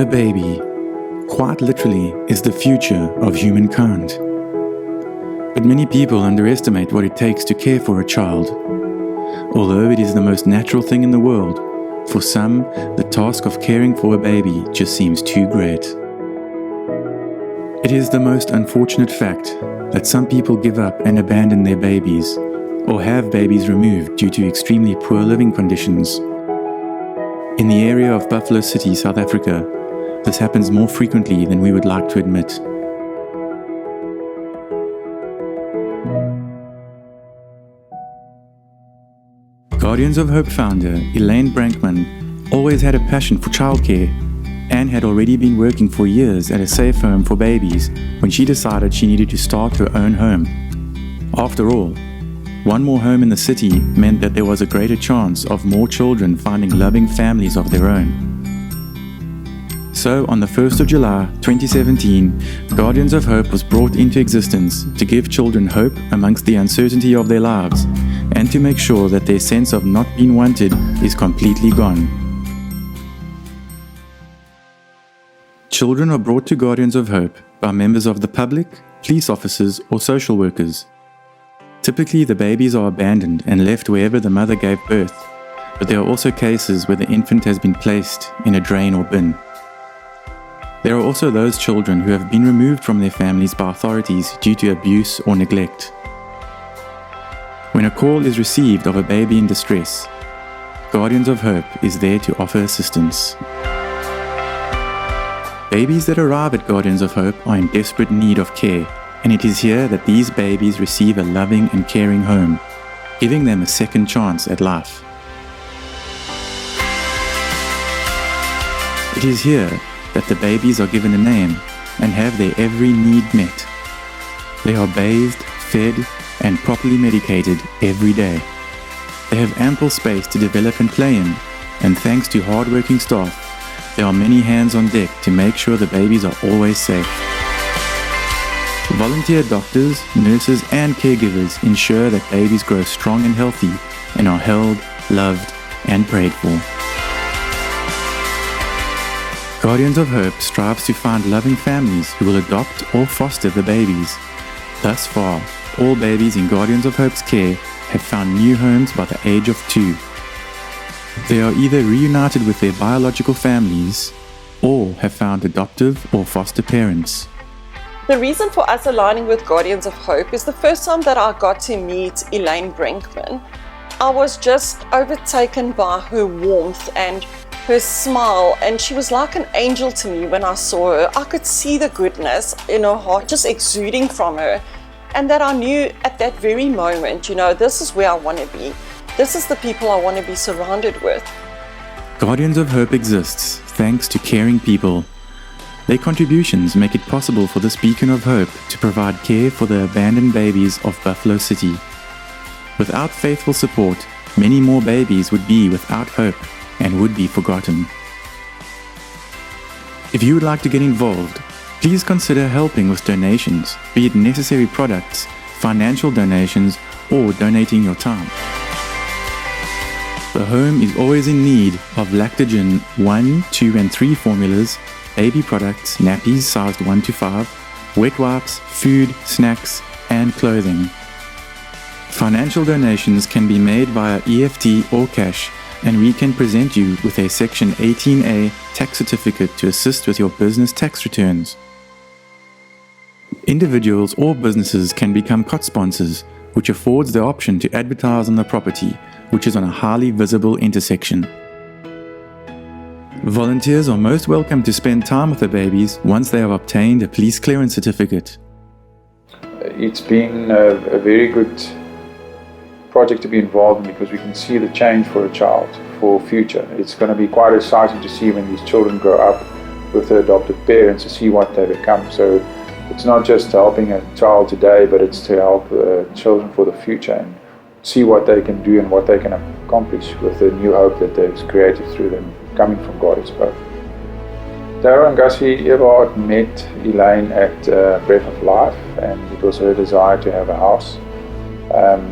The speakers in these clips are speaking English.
A baby, quite literally, is the future of humankind. But many people underestimate what it takes to care for a child. Although it is the most natural thing in the world, for some, the task of caring for a baby just seems too great. It is the most unfortunate fact that some people give up and abandon their babies, or have babies removed due to extremely poor living conditions. In the area of Buffalo City, South Africa, this happens more frequently than we would like to admit. Guardians of Hope founder Elaine Brankman always had a passion for childcare and had already been working for years at a safe home for babies when she decided she needed to start her own home. After all, one more home in the city meant that there was a greater chance of more children finding loving families of their own. So on the 1st of July 2017, Guardians of Hope was brought into existence to give children hope amongst the uncertainty of their lives and to make sure that their sense of not being wanted is completely gone. Children are brought to Guardians of Hope by members of the public, police officers, or social workers. Typically, the babies are abandoned and left wherever the mother gave birth, but there are also cases where the infant has been placed in a drain or bin. There are also those children who have been removed from their families by authorities due to abuse or neglect. When a call is received of a baby in distress, Guardians of Hope is there to offer assistance. Babies that arrive at Guardians of Hope are in desperate need of care, and it is here that these babies receive a loving and caring home, giving them a second chance at life. It is here that the babies are given a name and have their every need met. They are bathed, fed, and properly medicated every day. They have ample space to develop and play in, and thanks to hard-working staff, there are many hands on deck to make sure the babies are always safe. Volunteer doctors, nurses, and caregivers ensure that babies grow strong and healthy and are held, loved, and prayed for. Guardians of Hope strives to find loving families who will adopt or foster the babies. Thus far, all babies in Guardians of Hope's care have found new homes by the age of 2. They are either reunited with their biological families or have found adoptive or foster parents. The reason for us aligning with Guardians of Hope is the first time that I got to meet Elaine Brankman. I was just overtaken by her warmth and her smile, and she was like an angel to me when I saw her. I could see the goodness in her heart just exuding from her, and that I knew at that very moment, this is where I want to be. This is the people I want to be surrounded with. Guardians of Hope exists thanks to caring people. Their contributions make it possible for this beacon of hope to provide care for the abandoned babies of Buffalo City. Without faithful support, many more babies would be without hope and would be forgotten. If you would like to get involved, please consider helping with donations, be it necessary products, financial donations, or donating your time. The home is always in need of Lactogen 1, 2, and 3 formulas, baby products, nappies sized 1 to 5, wet wipes, food, snacks, and clothing. Financial donations can be made via EFT or cash, and we can present you with a Section 18A tax certificate to assist with your business tax returns. Individuals or businesses can become cot sponsors, which affords the option to advertise on the property, which is on a highly visible intersection. Volunteers are most welcome to spend time with the babies once they have obtained a police clearance certificate. It's been a very good project to be involved in because we can see the change for a child, for future. It's going to be quite exciting to see when these children grow up with their adopted parents, to see what they become. So it's not just helping a child today, but it's to help children for the future and see what they can do and what they can accomplish with the new hope that they've created through them coming from Guardians of Hope. Darryl and Gussie Everhard met Elaine at Breath of Life, and it was her desire to have a house.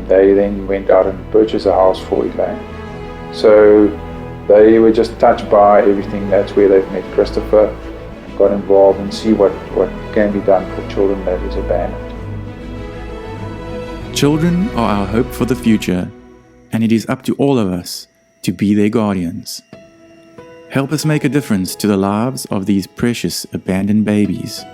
They then went out and purchased a house for Elaine. So they were just touched by everything. That's where they've met Christopher, got involved and see what can be done for children that is abandoned. Children are our hope for the future, and it is up to all of us to be their guardians. Help us make a difference to the lives of these precious abandoned babies.